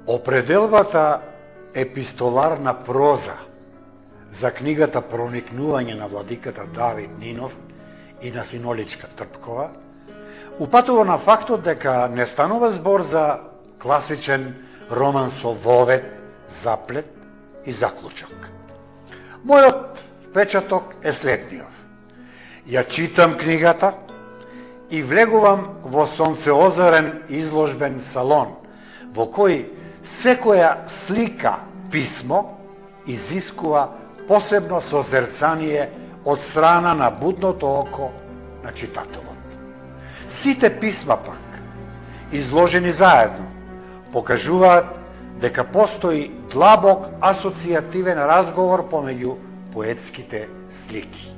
Определбата епистоларна проза за книгата Проникнување на владиката Давид Нинов и на Синоличка Трпкова упатува на фактот дека не станува збор за класичен роман со вовед, заплет и заклучок. Мојот впечаток е следниот. Ја читам книгата и влегувам во сонцеозарен изложбен салон, во кој секоја слика, писмо, изискува посебно созерцание од страна на будното око на читателот. Сите писма пак, изложени заедно, покажуваат дека постои длабок асоцијативен разговор помеѓу поетските слики.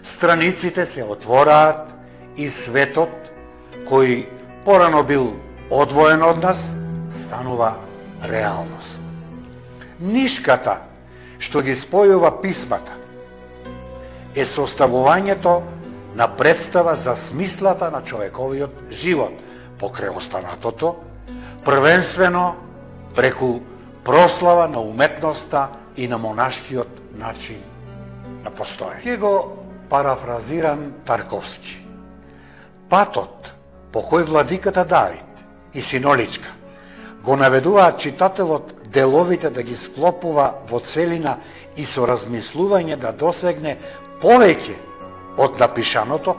Страниците се отвораат и светот, кој порано бил одвоен од нас, станува реалност. Нишката што ги спојува писмата е составувањето на представа за смислата на човековиот живот покрај останатото, првенствено преку прослава на уметноста и на монашкиот начин на постоење. Ќе го парафразирам Тарковски. Патот по кој владиката Давид и Синоличка го наведуваат читателот деловите да ги склопува во целина и со размислување да досегне повеќе од напишаното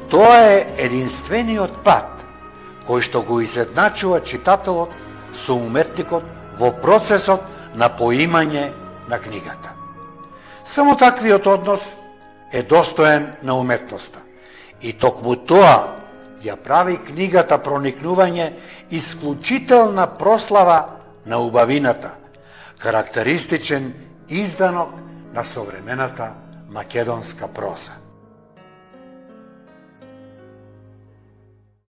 тоа е единствениот пат кој што го изедначува читателот со уметникот во процесот на поимање на книгата. Само таквиот однос е достоен на уметноста и токму тоа ја прави книгата Проникнување исклучителна прослава на убавината, карактеристичен изданок на современата македонска проза.